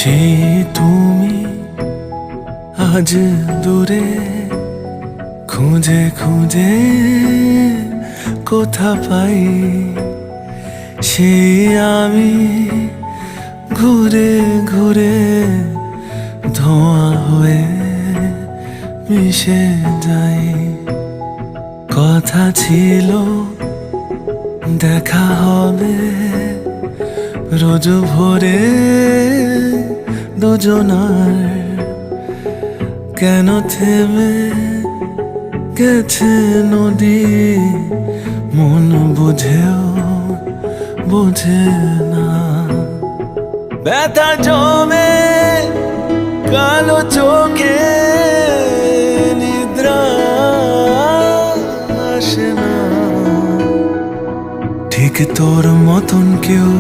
সেই তুমি আজ দূরে, খুঁজে খুঁজে কোথা পাই সেই আমি ঘুরে ঘুরে ধোঁয়া হয়ে মিশে যাই। কথা ছিল দেখা হবে রোজ ভোরে দুজনার, কেন থেমে গেছে নদী মন বুঝেও বোঝে না। ব্যথা জমে কালো চোখে নিদ্রা আসে না, ঠিক তোর মতন কেউ